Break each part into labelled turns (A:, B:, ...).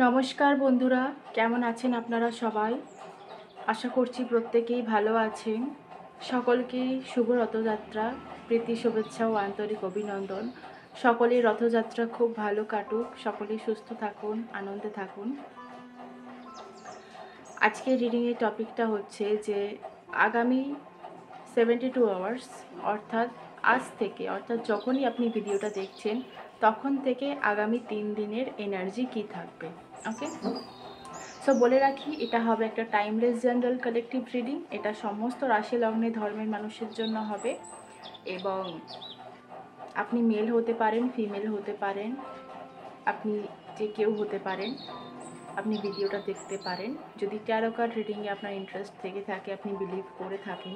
A: নমস্কার বন্ধুরা, কেমন আছেন আপনারা সবাই? আশা করছি প্রত্যেকেই ভালো আছেন। সকলকেই শুভ রথযাত্রা, প্রীতি শুভেচ্ছা ও আন্তরিক অভিনন্দন। সকলেই রথযাত্রা খুব ভালো কাটুক, সকলেই সুস্থ থাকুন, আনন্দে থাকুন। আজকের রিডিংয়ের টপিকটা হচ্ছে যে আগামী 72 আওয়ার্স অর্থাৎ আজ থেকে, অর্থাৎ যখনই আপনি ভিডিওটা দেখছেন তখন থেকে আগামী 3 দিনের এনার্জি কী থাকবে। ওকে, সো বলে রাখি, এটা হবে একটা টাইমলেস জেনারেল কালেকটিভ রিডিং। এটা সমস্ত রাশি লগ্নে ধর্মের মানুষের জন্য হবে এবং আপনি মেল হতে পারেন, ফিমেল হতে পারেন, আপনি যে কেউ হতে পারেন, আপনি ভিডিওটা দেখতে পারেন। যদি ট্যারো কার্ড রিডিংয়ে আপনার ইন্টারেস্ট থেকে থাকে, আপনি বিলিভ করে থাকেন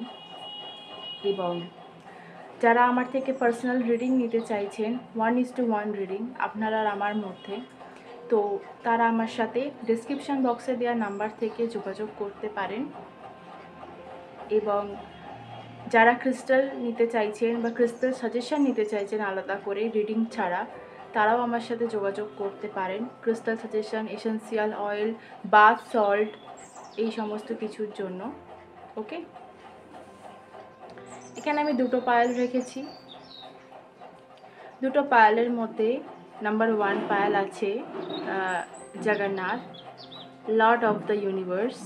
A: এবং যারা আমার থেকে পার্সোনাল রিডিং নিতে চাইছেন 1:1 রিডিং আপনার আর আমার মধ্যে, তো তারা আমার সাথে ডেসক্রিপশান বক্সে দেওয়া নাম্বার থেকে যোগাযোগ করতে পারেন। এবং যারা ক্রিস্টাল নিতে চাইছেন বা ক্রিস্টাল সাজেশন নিতে চাইছেন আলাদা করে রিডিং ছাড়া, তারাও আমার সাথে যোগাযোগ করতে পারেন। Crystal suggestion, essential oil, bath salt, এই সমস্ত কিছুর জন্য। ওকে, এখানে আমি দুটো পায়েল রেখেছি। দুটো পায়েলের মধ্যে নাম্বার 1 পায়েল আছে Jagannath, Lord of the universe.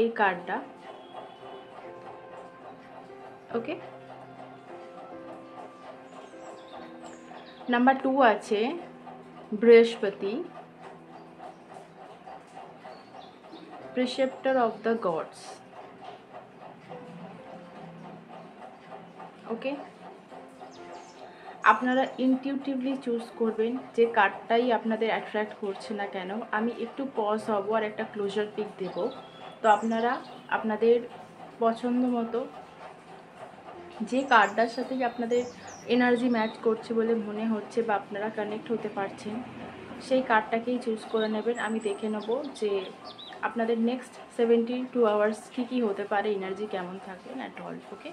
A: এই কার্ডটা, ওকে। নাম্বার 2 আছে বৃহস্পতি, প্রিসেপ্টর অফ দ্য গডস। ওকে, আপনারা ইনটিউটিভলি চুজ করবেন যে কার্ডটাই আপনাদের অ্যাট্রাক্ট করছে না কেন। আমি একটু পজ হব আর একটা ক্লোজার পিক দেব, তো আপনারা আপনাদের পছন্দ মতো যে কার্ডটার সাথে আপনাদের এনার্জি ম্যাচ করছে বলে মনে হচ্ছে বা আপনারা কানেক্ট হতে পারছেন, সেই কার্ডটাকেই চুজ করে নেবেন। আমি দেখে নেব যে আপনাদের নেক্সট 72 আওয়ার্স কী কী হতে পারে, এনার্জি কেমন থাকবে at all. Okay,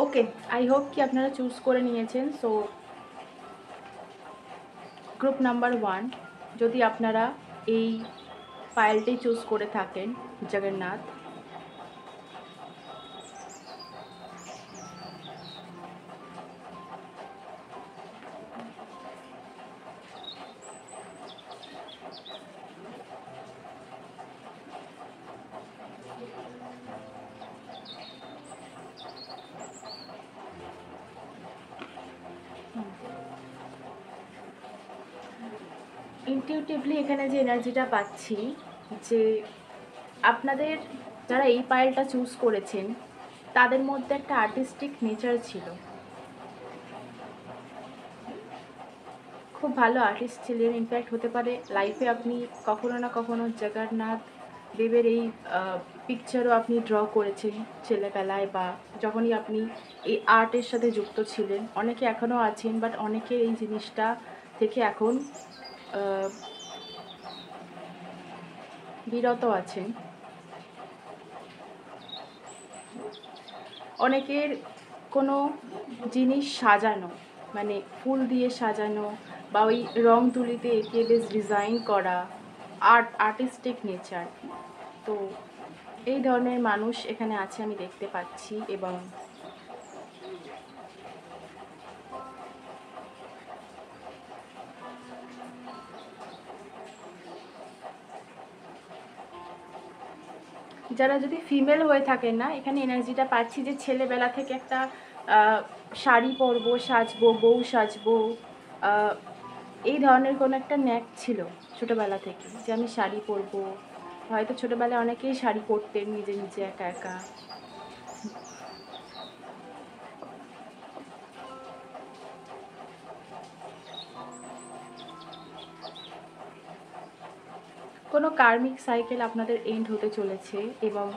A: okay, I hope কি আপনারা চুজ করে নিয়েছেন। সো গ্রুপ নাম্বার 1, যদি আপনারা এই পায়েলটি চুজ করে থাকেন জগন্নাথ, ইনটিউটিভলি এখানে যে এনার্জিটা পাচ্ছি, যে আপনাদের যারা এই পায়েলটা চুজ করেছেন তাদের মধ্যে একটা আর্টিস্টিক নেচার ছিল, খুব ভালো আর্টিস্ট ছিলেন। ইনফ্যাক্ট হতে পারে লাইফে আপনি কখনো না কখনো জগন্নাথ দেবের এই পিকচারও আপনি ড্র করেছেন ছেলেবেলায়, বা যখনই আপনি এই আর্টের সাথে যুক্ত ছিলেন। অনেকে এখনও আছেন, বাট অনেকে এই জিনিসটা থেকে এখন বিরত আছেন। অনেকের কোনো জিনিস সাজানো, মানে ফুল দিয়ে সাজানো বা ওই রং তুলিতে এঁকে বেশ ডিজাইন করা, আর্টিস্টিক নেচার, তো এই ধরনের মানুষ এখানে আছে আমি দেখতে পাচ্ছি। এবং যারা যদি ফিমেল হয়ে থাকেন না, এখানে এনার্জিটা পাচ্ছি যে ছেলেবেলা থেকে একটা শাড়ি পরবো, সাজবো, বউ সাজবো, এই ধরনের কোনো একটা ন্যাক ছিল ছোটোবেলা থেকে, যে আমি শাড়ি পরবো। হয়তো ছোটোবেলায় অনেকেই শাড়ি পরতেন নিজে নিজে একা একা। কোনো কার্মিক সাইকেল আপনাদের এন্ড হতে চলেছে এবং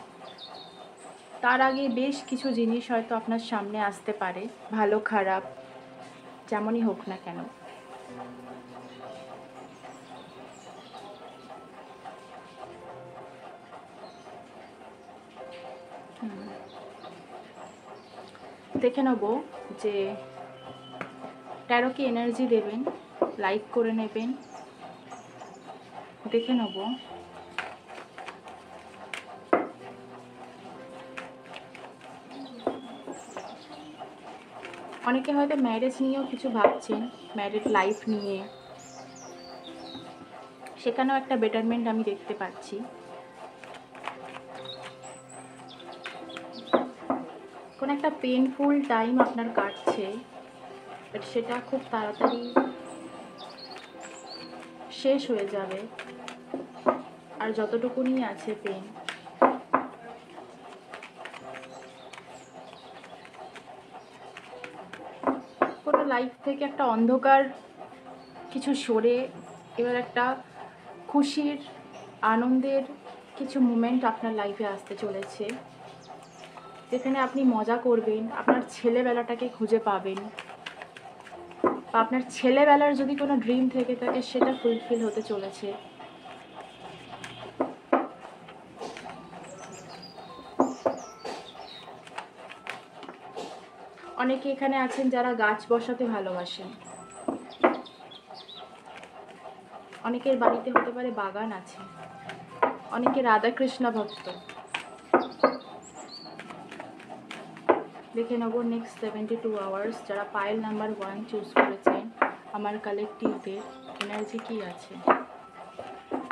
A: তার আগে বেশ কিছু জিনিস হয়তো আপনার সামনে আসতে পারে, ভালো খারাপ যেমনই হোক না কেন। দেখে নেব যে ট্যারো কি এনার্জি দেবেন, লাইক করে নেবেন। দেখে নেব অনেকে হয়তো ম্যারেজ নিয়েও কিছু ভাবছেন, ম্যারেড লাইফ নিয়ে, সেখানেও একটা বেটারমেন্ট আমি দেখতে পাচ্ছি। কোনো একটা পেনফুল টাইম আপনার কাটছে, বাট সেটা খুব তাড়াতাড়ি শেষ হয়ে যাবে। আর যতটুকুনি আছে পেন, কোনো লাইফ থেকে একটা অন্ধকার কিছু সরে এবার একটা খুশির আনন্দের কিছু মুমেন্ট আপনার লাইফে আসতে চলেছে, যেখানে আপনি মজা করবেন, আপনার ছেলেবেলাটাকে খুঁজে পাবেন, বা আপনার ছেলেবেলার যদি কোনো ড্রিম থেকে থাকে সেটা ফুলফিল হতে চলেছে। অনেকে এখানে আছেন যারা গাছ বসাতে ভালোবাসেন, অনেকের বাড়িতে হতে পারে বাগান আছে, অনেকে রাধাকৃষ্ণ ভক্ত। দেখে নেব নেক্সট 72 আওয়ার্স যারা পাইল নাম্বার 1 চুজ করেছেন আমার কালেকটিভদের এনার্জি কী আছে।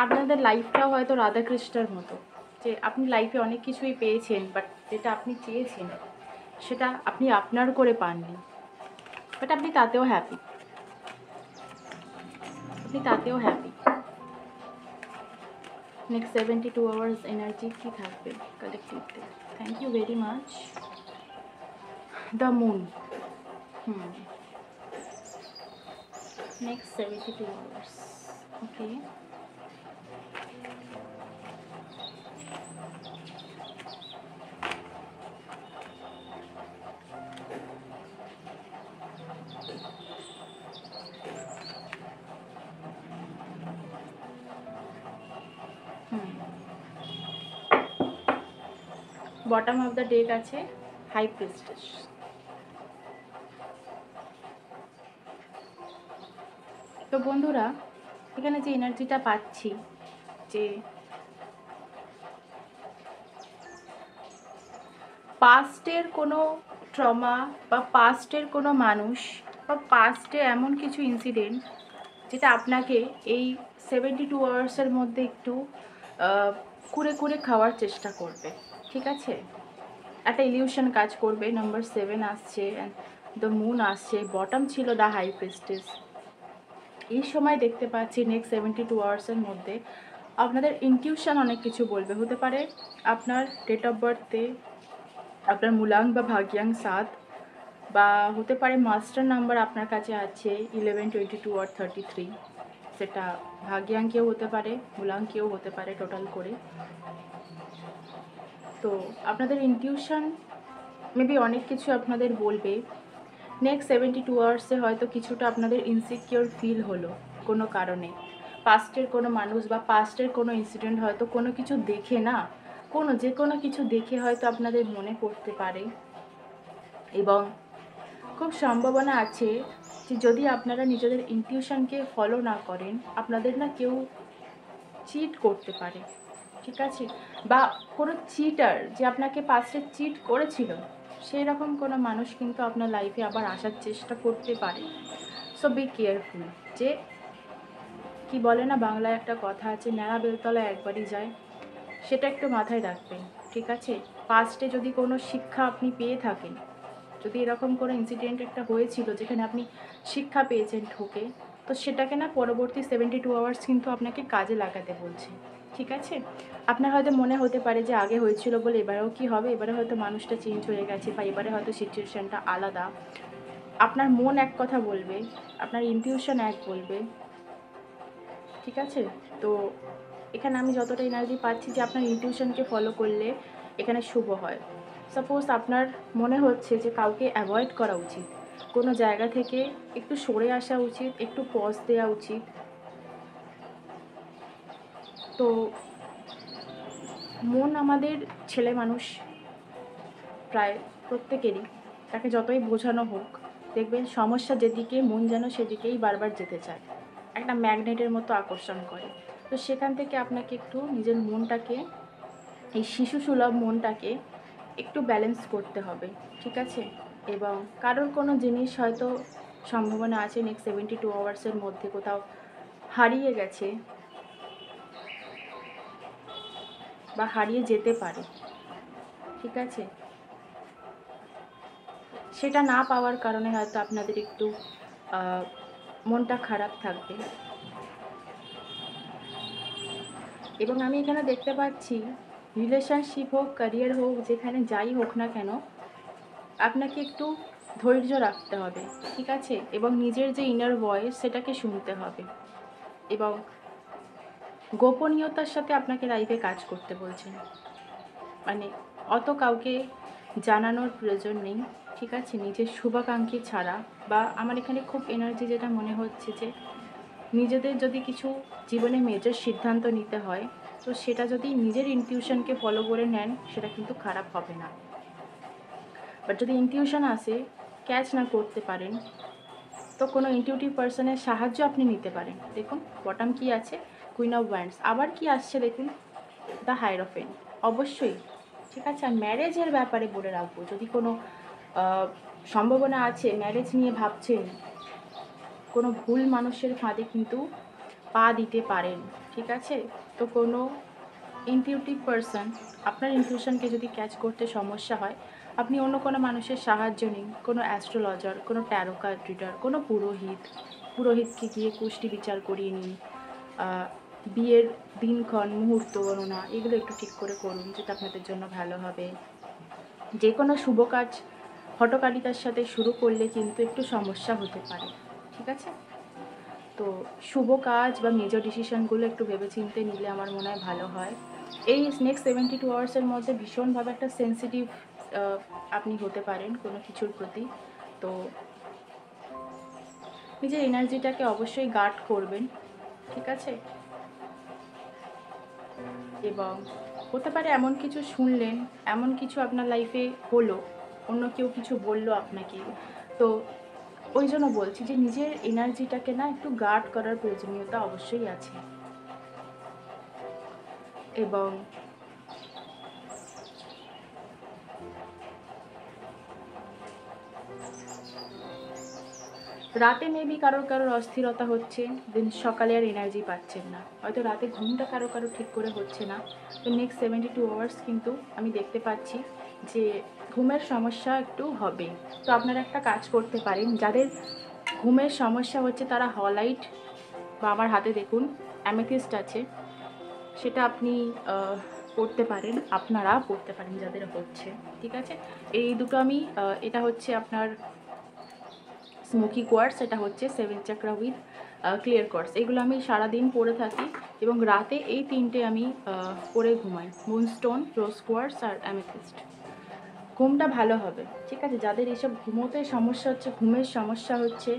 A: আপনাদের লাইফটাও হয়তো রাধাকৃষ্ণের মতো, যে আপনি লাইফে অনেক কিছুই পেয়েছেন, বাট যেটা আপনি চেয়েছেন সেটা আপনি আপনার করে পাননি, বাট আপনি তাতেও হ্যাপি, নেক্সট 72 আওয়ার্স এনার্জি কী থাকবে কালেকটিভতে। Thank you very much. The moon, next 72 hours. Okay. Bottom of the deck আছে হাই প্রিস্টেস। তো বন্ধুরা, এখানে যে এনার্জিটা পাচ্ছি, যে পাস্টের কোনো ট্রমা বা পাস্টের কোনো মানুষ বা পাস্টে এমন কিছু ইনসিডেন্ট যেটা আপনাকে এই 72 আওয়ার্সের মধ্যে একটু কুড়ে কুড়ে খাওয়ার চেষ্টা করবে, ঠিক আছে। একটা ইলিউশন কাজ করবে। নাম্বার 7 আসছে, অ্যান্ড দ্য মুন আসছে, বটম ছিল দ্য হাই প্রিস্টেস। এই সময় দেখতে পাচ্ছি নেক্সট 72 আওয়ার্সের মধ্যে আপনাদের ইনটিউশন অনেক কিছু বলবে। হতে পারে আপনার ডেট অফ বার্থে আপনার মূলাং বা ভাগ্যাং 7, বা হতে পারে মাস্টার নাম্বার আপনার কাছে আছে 11, 22 আর 33। সেটা ভাগ্যাঙ্কেও হতে পারে, মূলাঙ্কেও হতে পারে, টোটাল করে। তো আপনাদের ইনটিউশন মেবি অনেক কিছু আপনাদের বলবে। নেক্সট 72 আওয়ার্সে হয়তো কিছুটা আপনাদের ইনসিকিওর ফিল হলো কোনো কারণে, পাস্টের কোনো মানুষ বা পাস্টের কোনো ইনসিডেন্ট হয়তো কোনো কিছু দেখে, না যে কোনো কিছু দেখে হয়তো আপনাদের মনে পড়তে পারে। এবং খুব সম্ভাবনা আছে যে যদি আপনারা নিজেদের ইনটিউশনকে ফলো না করেন, আপনাদের না কেউ চিট করতে পারে, ঠিক আছে। বা কোনো চিটার যে আপনাকে পাস্টে চিট করেছিল, সেই রকম কোনো মানুষ কিন্তু আপনার লাইফে আবার আসার চেষ্টা করতে পারে। So be careful. যে কি বলে না, বাংলায় একটা কথা আছে, ন্যাড়া বেলতলায় একবারই যায়, সেটা একটু মাথায় রাখবেন, ঠিক আছে। পাস্টে যদি কোনো শিক্ষা আপনি পেয়ে থাকেন, যদি এরকম কোনো ইনসিডেন্ট একটা হয়েছিল যেখানে আপনি শিক্ষা পেয়েছেন ঠকে, তো সেটাকে না পরবর্তী 72 আওয়ার্স কিন্তু আপনাকে কাজে লাগাতে বলছে, ঠিক আছে। আপনার হয়তো মনে হতে পারে যে আগে হয়েছিল বলে এবারেও কি হবে, এবারে হয়তো মানুষটা চেঞ্জ হয়ে গেছে, বা এবারে হয়তো সিচুয়েশানটা আলাদা। আপনার মন এক কথা বলবে, আপনার ইনটিউশন এক বলবে, ঠিক আছে। তো এখানে আমি যতটা এনার্জি পাচ্ছি যে আপনার ইনটিউশনকে ফলো করলে এখানে শুভ হয়। সাপোজ আপনার মনে হচ্ছে যে কাউকে অ্যাভয়েড করা উচিত, কোনো জায়গা থেকে একটু সরে আসা উচিত, একটু পজ দেওয়া উচিত। তো মন আমাদের ছেলে মানুষ প্রায় প্রত্যেকেরই, তাকে যতই বোঝানো হোক, দেখবেন সমস্যা যেদিকে মন যেন সেদিকেই বারবার যেতে চায়, একটা ম্যাগনেটের মতো আকর্ষণ করে। তো সেখান থেকে আপনাকে একটু নিজের মনটাকে, এই শিশুসুলভ মনটাকে একটু ব্যালেন্স করতে হবে, ঠিক আছে? এবং কারোর কোনো জিনিস হয়তো সম্ভাবনা আছে নেক্সট 72 আওয়ার্সের মধ্যে কোথাও হারিয়ে গেছে বা হারিয়ে যেতে পারে, ঠিক আছে? সেটা না পাওয়ার কারণে হয়তো আপনাদের একটু মনটা খারাপ থাকবে। এবং আমি এখানে দেখতে পাচ্ছি রিলেশনশিপ হোক, ক্যারিয়ার হোক, যেখানে যাই হোক না কেন, আপনাকে একটু ধৈর্য রাখতে হবে, ঠিক আছে? এবং নিজের যে ইনার ভয়েস সেটাকে শুনতে হবে, এবং গোপনীয়তার সাথে আপনাকে লাইফে কাজ করতে বলছেন। মানে অত কাউকে জানানোর প্রয়োজন নেই, ঠিক আছে? নিজের শুভাকাঙ্ক্ষী ছাড়া, বা আমার এখানে খুব এনার্জি যেটা মনে হচ্ছে যে নিজেদের যদি কিছু জীবনে মেজর সিদ্ধান্ত নিতে হয়, তো সেটা যদি নিজের ইনটিউশনকে ফলো করে নেন সেটা কিন্তু খারাপ হবে না। বাট যদি ইনটিউশন আসে ক্যাচ না করতে পারেন, তো কোনো ইনটিউটিভ পার্সনের সাহায্য আপনি নিতে পারেন। দেখুন বটম কি আছে, কুইন অফ ওয়ান্ডস, আবার কি আসছে দেখুন, দ্য হায়েরোফেন্ট। অবশ্যই, ঠিক আছে? আর ম্যারেজের ব্যাপারে বলে রাখবো, যদি কোনো সম্ভাবনা আছে ম্যারেজ নিয়ে ভাবছেন, কোনো ভুল মানুষের ফাঁদে কিন্তু পা দিতে পারেন, ঠিক আছে? তো কোনো ইনটিউটিভ পারসন, আপনার ইনটিউশনকে যদি ক্যাচ করতে সমস্যা হয়, আপনি অন্য কোনো মানুষের সাহায্য নিন, কোনো অ্যাস্ট্রোলজার, কোনো ট্যারো কার্ড রিডার, কোনো পুরোহিতকে গিয়ে কুষ্টি বিচার করিয়ে নিন। বিয়ের দিনক্ষণ, মুহূর্ত গণনা এগুলো একটু ঠিক করে করুন, যেটা আপনাদের জন্য ভালো হবে। যে কোনো শুভ কাজ হঠকারিতার সাথে শুরু করলে কিন্তু একটু সমস্যা হতে পারে, ঠিক আছে? তো শুভ কাজ বা মেজর ডিসিশনগুলো একটু ভেবেচিন্তে নিলে আমার মনে হয় ভালো হয়। এই নেক্সট 72 আওয়ার্সের মধ্যে ভীষণভাবে একটা সেন্সিটিভ আপনি হতে পারেন কোনো কিছুর প্রতি। তো নিজের এনার্জিটাকে অবশ্যই গার্ড করবেন, ঠিক আছে? এবং হতে পারে এমন কিছু শুনলেন, এমন কিছু আপনার লাইফে হলো, অন্য কেউ কিছু বললো আপনাকে, তো ওই জন্য বলছি যে নিজের এনার্জিটাকে না একটু গার্ড করার প্রয়োজনীয়তা অবশ্যই আছে। এবং রাতে মেবি কারোর অস্থিরতা হচ্ছে, দেন সকালে আর এনার্জি পাচ্ছেন না, হয়তো রাতে ঘুমটা কারো ঠিক করে হচ্ছে না। তো নেক্সট 72 আওয়ার্স কিন্তু আমি দেখতে পাচ্ছি যে ঘুমের সমস্যা একটু হবে। তো আপনারা একটা কাজ করতে পারেন, যাদের ঘুমের সমস্যা হচ্ছে তারা হলাইট, বা আমার হাতে দেখুন অ্যামেথিস্ট আছে, সেটা আপনি পড়তে পারেন, আপনারা পড়তে পারেন যাদের হচ্ছে, ঠিক আছে? এই দুটো আমি এটা হচ্ছে আপনার স্মোকি কোয়ার্স, এটা হচ্ছে 7 চাকরা উইথ ক্লিয়ার কোয়ার্স, এগুলো আমি সারাদিন পরে থাকি, এবং রাতে এই তিনটে আমি পরে ঘুমাই, মুনস্টোন, রোজ কোয়ার্স আর অ্যামেথিস্ট। ঘুমটা ভালো হবে, ঠিক আছে? যাদের এইসব ঘুমোতে সমস্যা হচ্ছে, ঘুমের সমস্যা হচ্ছে,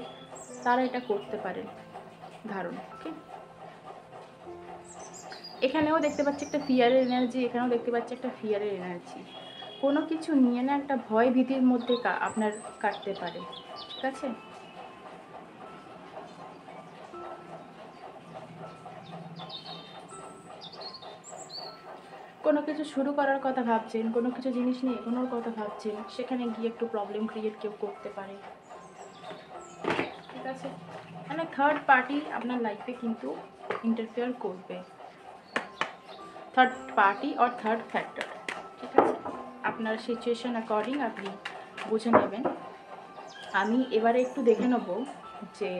A: তারা এটা করতে পারেন ধারণ, ওকে? এখানেও দেখতে পাচ্ছি একটা ফিয়ারের এনার্জি, এখানেও দেখতে পাচ্ছি একটা ফিয়ারের এনার্জি। কোনো কিছু নিয়ে না একটা ভয় ভীতির মধ্যে আপনার কাটতে পারে, ঠিক আছে? কোনো কিছু শুরু করার কথা ভাবছেন, কোনো কিছু জিনিস নিয়ে এগোনোর কথা ভাবছেন, সেখানে গিয়ে একটু প্রবলেম ক্রিয়েট কেউ করতে পারে, ঠিক আছে? মানে থার্ড পার্টি আপনার লাইফে কিন্তু ইন্টারফেয়ার করবে, third party or third factor, ঠিক আছে? আপনার সিচুয়েশন অ্যাকর্ডিং আপনি বুঝে নেবেন। আমি এবারে একটু দেখে নেব যে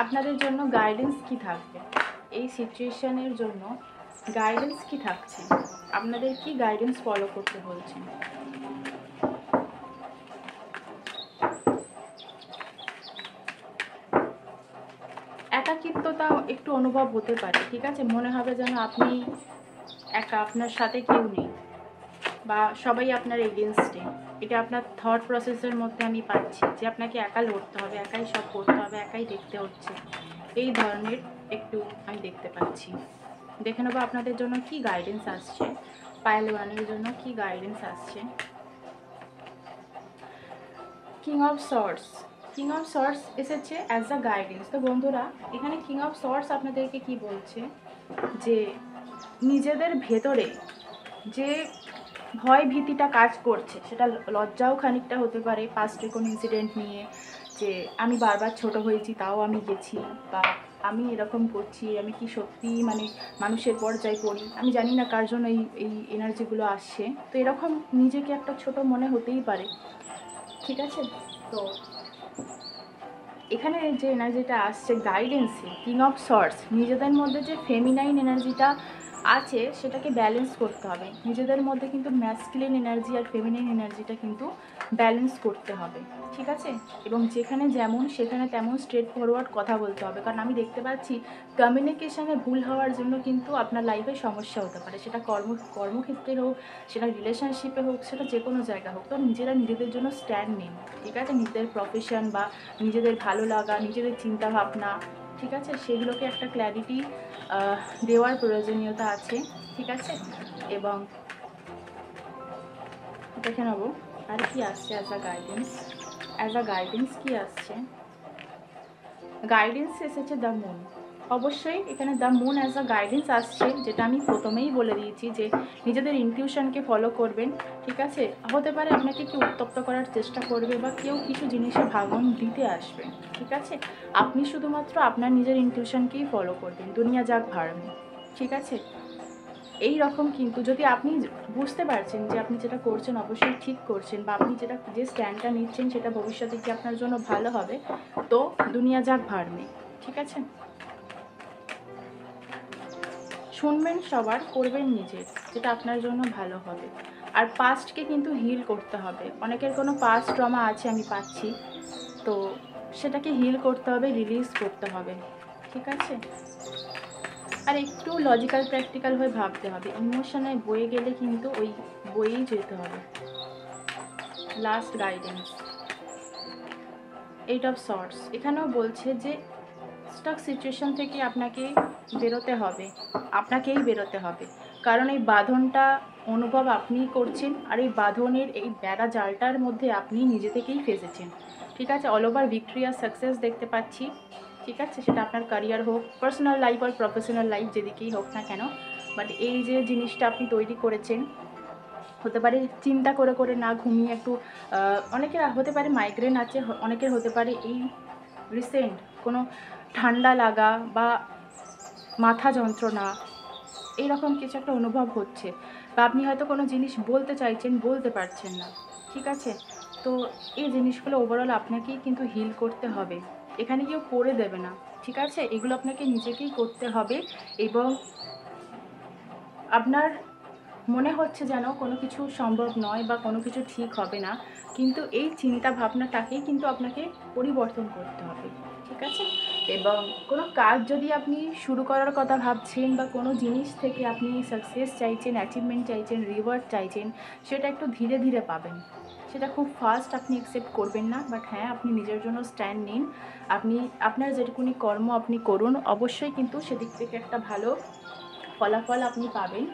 A: আপনাদের জন্য গাইডেন্স কি থাকবে, এই সিচুয়েশনের জন্য গাইডেন্স কি থাকছে, আপনাদের কি গাইডেন্স ফলো করতে বলছেন। একাকিত্বতা একটু অনুভব হতে পারে, ঠিক আছে? মনে হবে যেন আপনি একা, আপনার সাথে কেউ নেই, বা সবাই আপনার এগেনস্টে। এটা আপনার থট প্রসেসের মধ্যে আমি পাচ্ছি যে আপনাকে একা লড়তে হবে, একাই সব করতে হবে, একাই দেখতে হচ্ছে, এই ধরনের একটু আমি দেখতে পাচ্ছি। দেখে নেবো আপনাদের জন্য কি গাইডেন্স আসছে, পায়েল ওয়ানের জন্য কি গাইডেন্স আসছে। King of sorts, king of sorts এসেছে অ্যাজ আ গাইডেন্স। তো বন্ধুরা, এখানে কিং অফ সর্টস আপনাদেরকে কি বলছে, যে নিজেদের ভেতরে যে ভয় ভীতিটা কাজ করছে, সেটা লজ্জাও খানিকটা হতে পারে পাস্টের কোনো ইনসিডেন্ট নিয়ে, যে আমি বারবার ছোট হয়েছি তাও আমি গেছি, বা আমি এরকম করছি, আমি কি সত্যি মানে মানুষের পর্যায়ে পড়ি, আমি জানি না কার জন্য এই এই এনার্জিগুলো আসছে। তো এরকম নিজেকে একটা ছোট মনে হতেই পারে, ঠিক আছে? তো এখানে যে এনার্জিটা আসছে গাইডেন্সে, কিং অফ সর্টস, নিজেদের মধ্যে যে ফেমিনাইন এনার্জিটা আছে সেটাকে ব্যালেন্স করতে হবে। নিজেদের মধ্যে কিন্তু ম্যাসকুলিন এনার্জি আর ফেমিনাইন এনার্জিটা কিন্তু ব্যালেন্স করতে হবে, ঠিক আছে? এবং যেখানে যেমন সেখানে তেমন স্ট্রেট ফরওয়ার্ড কথা বলতে হবে, কারণ আমি দেখতে পাচ্ছি কমিউনিকেশানে ভুল হওয়ার জন্য কিন্তু আপনার লাইফে সমস্যা হতে পারে, সেটা কর্মক্ষেত্রে হোক, সেটা রিলেশনশিপে হোক, সেটা যে কোনো জায়গা হোক। তো নিজেরা নিজেদের জন্য স্ট্যান্ড নিন, ঠিক আছে? নিজেদের প্রফেশন বা নিজেদের ভালো লাগা, নিজেদের চিন্তাভাবনা, ঠিক আছে, সেগুলোকে একটা ক্ল্যারিটি দেওয়ার প্রয়োজনীয়তা আছে, ঠিক আছে? এবং দেখে নেবো আর কি আসছে অ্যাজ আ গাইডেন্স কি আসছে। গাইডেন্স এসেছে দ্য মুন। অবশ্যই এখানে the moon as a guidance আসছে, যেটা আমি প্রথমেই বলে দিয়েছি যে নিজেদের ইনটিউশনকে ফলো করবেন, ঠিক আছে? হতে পারে আপনাকে কেউ উত্তপ্ত করার চেষ্টা করবে, বা কেউ কিছু জিনিসে ভাঙন দিতে আসবে, ঠিক আছে? আপনি শুধুমাত্র আপনার নিজের ইনটিউশনকেই ফলো করবেন, দুনিয়া যাক ভাড়বে, ঠিক আছে? এই রকম কিন্তু যদি আপনি বুঝতে পারছেন যে আপনি যেটা করছেন অবশ্যই ঠিক করছেন, বা আপনি যে স্ট্যান্ডটা নিচ্ছেন সেটা ভবিষ্যতে কি আপনার জন্য ভালো হবে, তো দুনিয়া যাক ভাড়বে, ঠিক আছে? শুনবেন সবার, করবেন নিজের, যেটা আপনার জন্য ভালো হবে। আর পাস্টকে কিন্তু হিল করতে হবে। অনেকের কোনো পাস্ট ট্রমা আছে আমি পাচ্ছি, তো সেটাকে হিল করতে হবে, রিলিজ করতে হবে, ঠিক আছে? আর একটু লজিক্যাল প্র্যাকটিক্যাল হয়ে ভাবতে হবে, ইমোশনে বয়ে গেলে কিন্তু ওই বয়েই যেতে হবে। লাস্ট গাইডেন্স, 8 অফ সর্টস, এখানেও বলছে যে স্টক সিচুয়েশন থেকে আপনাকেই বেরোতে হবে, কারণ এই বাঁধনটা অনুভব আপনিই করছেন, আর এই বাঁধনের এই বেড়া জালটার মধ্যে আপনি নিজে থেকেই ফেসেছেন, ঠিক আছে? অল ওভার ভিক্টরি আর সাকসেস দেখতে পাচ্ছি, ঠিক আছে? সেটা আপনার ক্যারিয়ার হোক, পার্সোনাল লাইফ আর প্রফেশনাল লাইফ, যেদিকেই হোক না কেন, বাট এই যে জিনিসটা আপনি তৈরি করেছেন, হতে পারে চিন্তা করে করে না ঘুমিয়ে একটু, অনেকের হতে পারে মাইগ্রেন আছে, অনেকের হতে পারে এই রিসেন্ট কোনো ঠান্ডা লাগা বা মাথা যন্ত্রণা, এইরকম কিছু একটা অনুভব হচ্ছে, বা আপনি হয়তো কোনো জিনিস বলতে চাইছেন, বলতে পারছেন না, ঠিক আছে? তো এই জিনিসগুলো ওভারঅল আপনাকেই কিন্তু হিল করতে হবে, এখানে কেউ করে দেবে না, ঠিক আছে? এগুলো আপনাকে নিজেকেই করতে হবে। এবং আপনার মনে হচ্ছে যেন কোনো কিছু সম্ভব নয় বা কোনো কিছু ঠিক হবে না, কিন্তু এই চিন্তা ভাবনাটাকেই কিন্তু আপনাকে পরিবর্তন করতে হবে, ঠিক আছে? এবং কোনো কাজ যদি আপনি শুরু করার কথা ভাবছেন, বা কোনো জিনিস থেকে আপনি সাকসেস চাইছেন, অ্যাচিভমেন্ট চাইছেন, রিওয়ার্ড চাইছেন, সেটা একটু ধীরে ধীরে পাবেন, সেটা খুব ফাস্ট আপনি অ্যাকসেপ্ট করবেন না। বাট হ্যাঁ, আপনি নিজের জন্য স্ট্যান্ড নিন, আপনি আপনার যেটুকুনি কর্ম আপনি করুন, অবশ্যই কিন্তু সেদিক থেকে একটা ভালো ফলাফল আপনি পাবেন।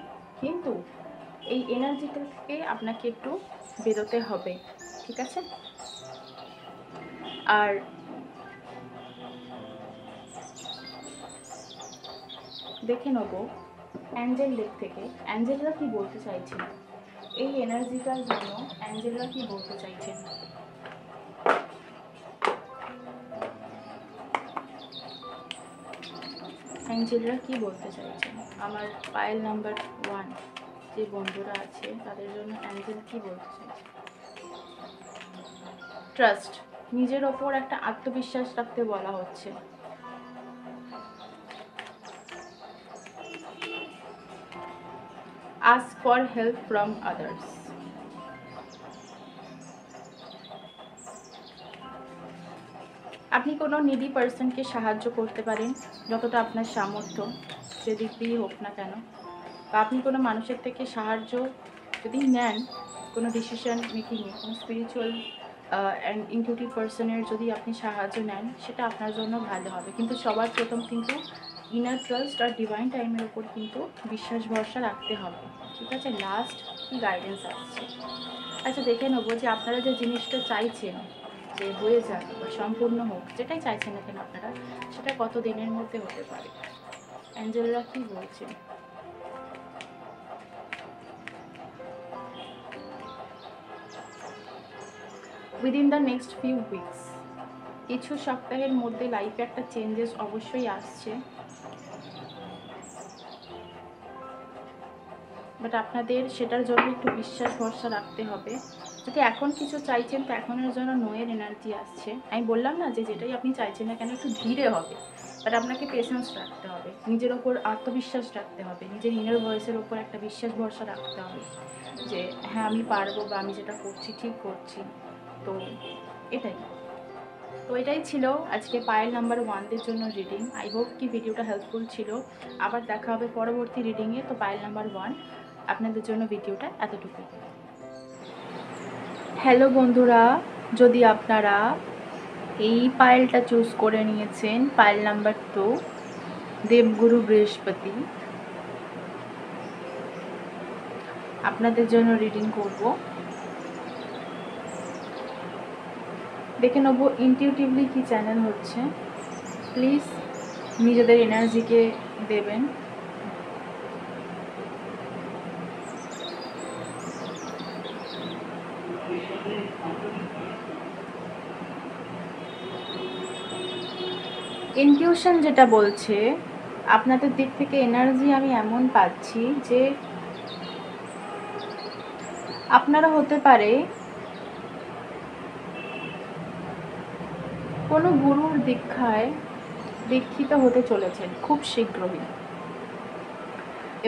A: কিন্তু এই এনার্জিটা থেকে আপনাকে একটু বেরোতে হবে, ঠিক আছে? আর দেখে নেব অ্যাঞ্জেল ডেক থেকে অ্যাঞ্জেলরা কি বলতে চাইছেন, এই এনার্জিটার জন্য অ্যাঞ্জেলরা কি বলতে চাইছেন। অ্যাঞ্জেলরা কি বলতে চাইছেন, আমার পায়েল নাম্বার 1 যে বন্ধুরা আছে তাদের জন্য অ্যাঞ্জেল কি বলতে চাইছে। ট্রাস্ট, নিজের ওপর একটা আত্মবিশ্বাস রাখতে বলা হচ্ছে। ask for help from others, আপনি কোনো নিডি পার্সনকে সাহায্য করতে পারেন যতটা আপনার সামর্থ্য, যেদিক দিয়েই হোক না কেন। বা আপনি কোনো মানুষের থেকে সাহায্য যদি নেন, কোনো ডিসিশন মেকিংয়ে, কোনো স্পিরিচুয়াল অ্যান্ড ইনটিউটিভ পার্সনের যদি আপনি সাহায্য নেন, সেটা আপনার জন্য ভালো হবে। কিন্তু সবার প্রথম কিন্তু ইনার ট্রাস্ট আর ডিভাইন টাইমের ওপর কিন্তু বিশ্বাস ভরসা রাখতে হবে। ঠিক আছে, লাস্ট কি গাইডেন্স আসছে। আচ্ছা, দেখে নেবো যে আপনারা যে জিনিসটা চাইছেন যে হয়ে যাক বা সম্পূর্ণ হোক, যেটাই চাইছেন না কেন আপনারা, সেটা কত দিনের মধ্যে হতে পারে। অ্যাঞ্জেলরা কি বলছেন? Within the next few weeks, কিছু সপ্তাহের মধ্যে লাইফে একটা চেঞ্জেস অবশ্যই আসছে, বাট আপনাদের সেটার জন্য একটু বিশ্বাস ভরসা রাখতে হবে। যদি এখন কিছু চাইছেন তো এখনের জন্য নোয়ের এনার্জি আসছে। আমি বললাম না যে যেটাই আপনি চাইছেন না কেন একটু ধীরে হবে, বাট আপনাকে পেশেন্স রাখতে হবে, নিজের ওপর আত্মবিশ্বাস রাখতে হবে, নিজের ইনার ভয়েসের ওপর একটা বিশ্বাস ভরসা রাখতে হবে যে হ্যাঁ আমি পারবো বা আমি যেটা করছি ঠিক করছি। তো এটাই ছিল আজকে পায়েল নাম্বার 1-দের জন্য রিডিং। আই হোপ কি ভিডিওটা হেল্পফুল ছিল। আবার দেখা হবে পরবর্তী রিডিংয়ে। তো পায়েল নাম্বার 1 আপনাদের জন্য ভিডিওটা এতটুকু। হ্যালো বন্ধুরা, যদি আপনারা এই পায়েলটা চুজ করে নিয়েছেন, পায়েল নাম্বার 2, দেবগুরু বৃহস্পতি, আপনাদের জন্য রিডিং করব। দেখে নেব ইনটিউটিভলি কি চ্যানেল হচ্ছে। প্লিজ নিজেদের এনার্জিকে দেবেন। ইনটিউশন যেটা বলছে, আপনাদের দিক থেকে এনার্জি আমি এমন পাচ্ছি যে আপনারা হতে পারে কোনো গুরুর দীক্ষায় দীক্ষিত হতে চলেছেন খুব শীঘ্রই।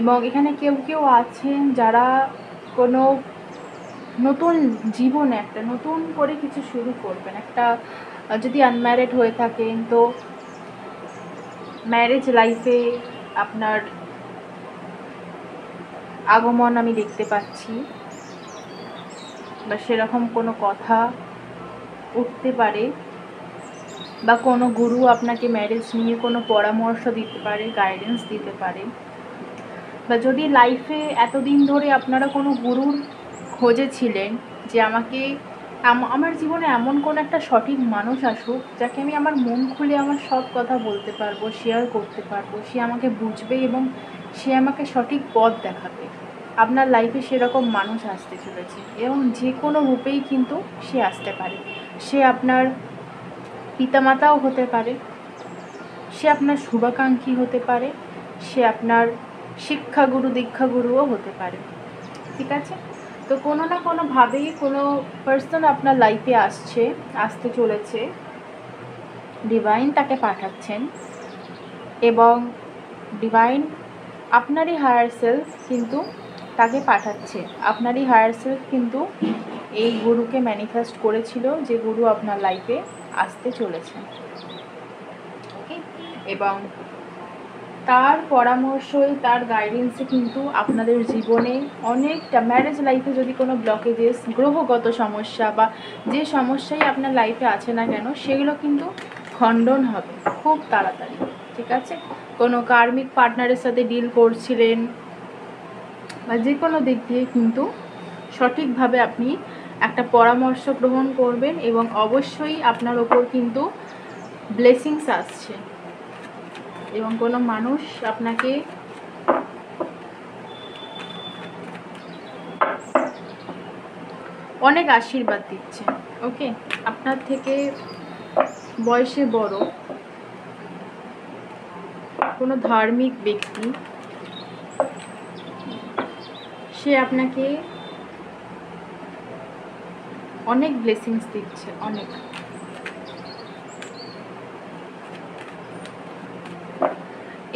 A: এবং এখানে কেউ কেউ আছেন যারা কোনো নতুন জীবনে একটা নতুন করে কিছু শুরু করবেন। একটা যদি আনম্যারিড হয়ে থাকেন তো ম্যারেজ লাইফে আপনার আগমন আমি দেখতে পাচ্ছি, বা সেরকম কোনো কথা উঠতে পারে, বা কোনো গুরু আপনাকে ম্যারেজ নিয়ে কোনো পরামর্শ দিতে পারে, গাইডেন্স দিতে পারে। বা যদি লাইফে এতদিন ধরে আপনারা কোনো গুরুর খোঁজে ছিলেন যে আমাকে আমার জীবনে এমন কোনো একটা সঠিক মানুষ আসুক যাকে আমি আমার মন খুলে আমার সব কথা বলতে পারবো, শেয়ার করতে পারবো, সে আমাকে বুঝবে এবং সে আমাকে সঠিক পথ দেখাবে, আপনার লাইফে সেরকম মানুষ আসতে চলেছে। এবং যে কোনো রূপেই কিন্তু সে আসতে পারে। সে আপনার পিতামাতাও হতে পারে, সে আপনার শুভাকাঙ্ক্ষী হতে পারে, সে আপনার শিক্ষাগুরু দীক্ষাগুরুও হতে পারে। ঠিক আছে, তো কোনো না কোনোভাবেই কোনো পার্সন আপনার লাইফে আসতে চলেছে, ডিভাইন তাকে পাঠাচ্ছেন, এবং ডিভাইন আপনারই হায়ার সেলফ কিন্তু তাকে পাঠাচ্ছে। আপনারই হায়ার সেলফ কিন্তু এই গুরুকে ম্যানিফেস্ট করেছিল যে গুরু আপনার লাইফে আসতে চলেছে। ওকে, এবং তার পরামর্শই, তার গাইডেন্সে কিন্তু আপনাদের জীবনে অনেকটা ম্যারেজ লাইফে যদি কোনো ব্লকেজেস, গ্রহগত সমস্যা বা যে সমস্যাই আপনার লাইফে আছে না কেন, সেগুলো কিন্তু খণ্ডন হবে খুব তাড়াতাড়ি। ঠিক আছে, কোনো কার্মিক পার্টনারের সাথে ডিল করছিলেন বা যে কোনো দিক দিয়ে কিন্তু সঠিকভাবে আপনি একটা পরামর্শ গ্রহণ করবেন, এবং অবশ্যই আপনার ওপর কিন্তু ব্লেসিংস আসছে, এবং কোনো মানুষ আপনাকে অনেক আশীর্বাদ দিচ্ছে। ওকে, আপনার থেকে বয়সে বড় কোনো ধার্মিক ব্যক্তি, সে আপনাকে অনেক ব্লেসিংস দিচ্ছে, অনেক।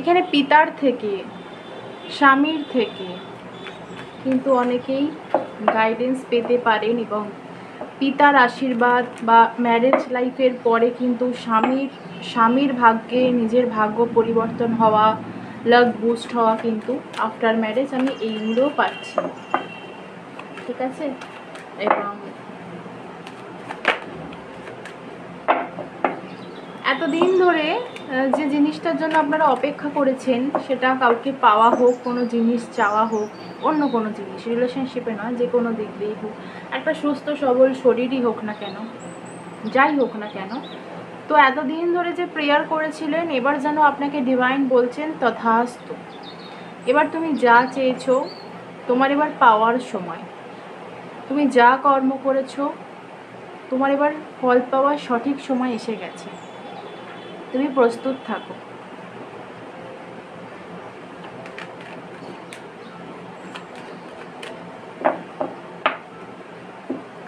A: এখানে পিতার থেকে, স্বামীর থেকে কিন্তু অনেকেই গাইডেন্স পেতে পারেন, এবং পিতার আশীর্বাদ বা ম্যারেজ লাইফের পরে কিন্তু স্বামীর ভাগ্যে নিজের ভাগ্য পরিবর্তন হওয়া, লাক বুস্ট হওয়া কিন্তু আফটার ম্যারেজ আমি এইগুলোও পাচ্ছি। ঠিক আছে, এবং এতদিন ধরে যে জিনিসটার জন্য আপনারা অপেক্ষা করেছেন, সেটা কাউকে পাওয়া হোক, কোনো জিনিস চাওয়া হোক, অন্য কোনো জিনিস, রিলেশনশিপে নয়, যে কোনো দিক দিয়েই হোক, একটা সুস্থ সবল শরীরই হোক না কেন, যাই হোক না কেন, তো এতদিন ধরে যে প্রেয়ার করেছিলেন, এবার যেন আপনাকে ডিভাইন বলছেন তথাস্তু। এবার তুমি যা চেয়েছো তোমার এবার পাওয়ার সময়। তুমি যা কর্ম করেছো তোমার এবার ফল পাওয়ার সঠিক সময় এসে গেছে। তুমি প্রস্তুত থাকো।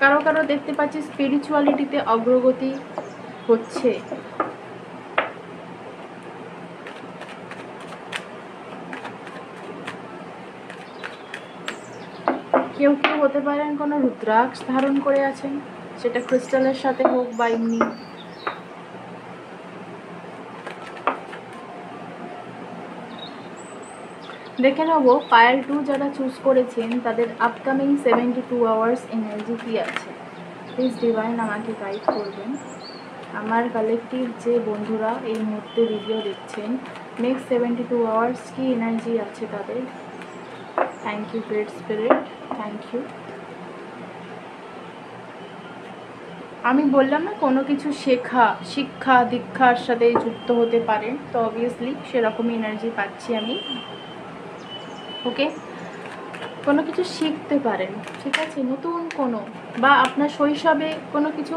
A: কারো কারো দেখতে পাচ্ছি স্পিরিচুয়ালিটিতে অগ্রগতি হচ্ছে। কেউ কেউ হতে পারেন কোনো রুদ্রাক্ষ ধারণ করে আছেন, সেটা ক্রিস্টালের সাথে হোক বা এমনি। দেখে নেবো পায়েল 2 যারা চুজ করেছেন তাদের আপকামিং 72 আওয়ার্স এনার্জি কী আছে। প্লিজ ডিভাইন আমাকে গাইড করবেন। আমার কালেকটিভ যে বন্ধুরা এই মুহূর্তে ভিডিও দেখছেন, নেক্সট 72 আওয়ার্স কী এনার্জি আছে তাদের। Thank you great spirit, thank you. আমি বললাম না কোনো কিছু শিক্ষা দীক্ষার সাথে যুক্ত হতে পারেন, তো অবভিয়াসলি সেরকমই এনার্জি পাচ্ছি আমি। ওকে, কোনো কিছু শিখতে পারেন, ঠিক আছে, নতুন কোনো, বা আপনার শৈশবে কোনো কিছু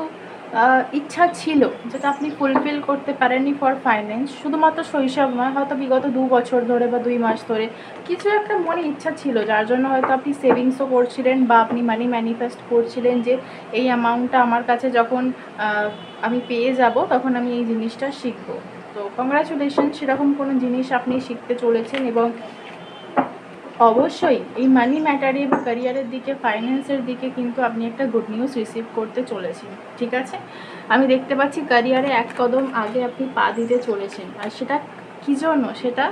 A: ইচ্ছা ছিল যেটা আপনি ফুলফিল করতে পারেননি ফর ফাইন্যান্স। শুধুমাত্র শৈশব নয়, হয়তো বিগত 2 বছর ধরে বা 2 মাস ধরে কিছু একটা মনে ইচ্ছা ছিল, যার জন্য হয়তো আপনি সেভিংসও করছিলেন বা আপনি মানি ম্যানিফেস্ট করছিলেন যে এই অ্যামাউন্টটা আমার কাছে যখন আমি পেয়ে যাব তখন আমি এই জিনিসটা শিখবো। তো কংগ্রাচুলেশন, সেরকম কোনো জিনিস আপনি শিখতে চলেছেন, এবং অবশ্যই এই মানি ম্যাটারে বা ক্যারিয়ারের দিকে, ফাইন্যান্সের দিকে কিন্তু আপনি একটা গুড নিউজ রিসিভ করতে চলেছেন। ঠিক আছে, আমি দেখতে পাচ্ছি ক্যারিয়ারে এক কদম আগে আপনি পা দিতে চলেছেন, আর সেটা কী জন্য, সেটা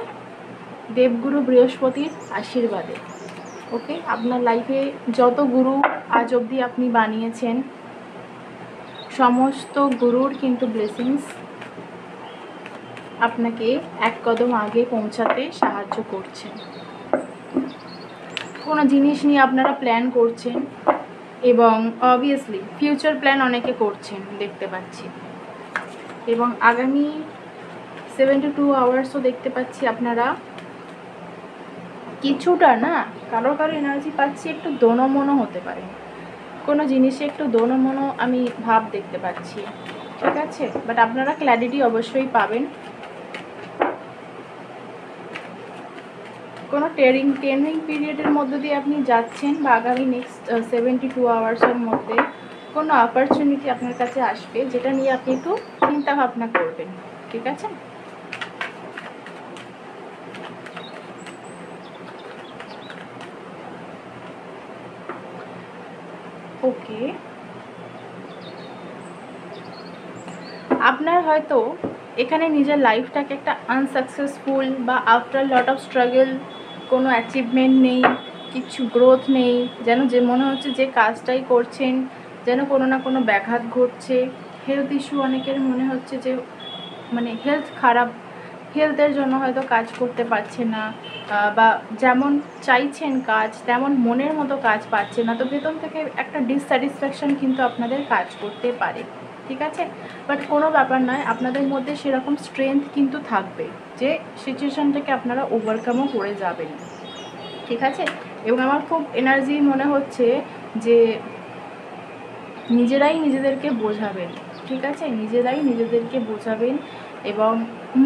A: দেবগুরু বৃহস্পতির আশীর্বাদে। ওকে, আপনার লাইফে যত গুরু আজ অবধি আপনি বানিয়েছেন, সমস্ত গুরুর কিন্তু ব্লেসিংস আপনাকে এক কদম আগে পৌঁছাতে সাহায্য করছেন। কোনো জিনিস নিয়ে আপনারা প্ল্যান করছেন, এবং অবভিয়াসলি ফিউচার প্ল্যান অনেকে করছেন দেখতে পাচ্ছি, এবং আগামী 72 আওয়ার্সও দেখতে পাচ্ছি আপনারা কিছুটা না, কারো এনার্জি পাচ্ছি একটু দোনমনো হতে পারে, কোনো জিনিসে একটু দোনমনো আমি ভাব দেখতে পাচ্ছি। ঠিক আছে, বাট আপনারা ক্ল্যারিটি অবশ্যই পাবেন। কোনো ট্রেনিং পিরিয়ডের মধ্যে দিয়ে আপনি যাচ্ছেন, বা আগামী নেক্সট 72 আওয়ার্সের মধ্যে কোনো অপরচুনিটি আপনার কাছে আসবে, যেটা নিয়ে আপনি একটু চিন্তা ভাবনা করবেন। ঠিক আছে, ওকে। আপনার হয়তো এখানে নিজের লাইফটাকে একটা আনসাকসেসফুল বা আফটার লট অফ স্ট্রাগল, কোনো অ্যাচিভমেন্ট নেই, কিছু গ্রোথ নেই, যেন যে মনে হচ্ছে যে কাজটাই করছেন যেন কোনো না কোনো ব্যাঘাত ঘটছে। হেলথ ইস্যু অনেকের মনে হচ্ছে যে মানে হেলথ খারাপ, হেলথের জন্য হয়তো কাজ করতে পারছে না, বা যেমন চাইছেন কাজ তেমন মনের মতো কাজ পাচ্ছে না, তো ভেতর থেকে একটা ডিসস্যাটিসফ্যাকশন কিন্তু আপনাদের কাজ করতে পারে। ঠিক আছে, বাট কোনো ব্যাপার নয়, আপনাদের মধ্যে সেরকম স্ট্রেংথ কিন্তু থাকবে যে সিচুয়েশানটাকে আপনারা ওভারকামও করে যাবেন। ঠিক আছে, এবং আমার খুব এনার্জি মনে হচ্ছে যে নিজেরাই নিজেদেরকে বোঝাবেন। ঠিক আছে, নিজেরাই নিজেদেরকে বোঝাবেন এবং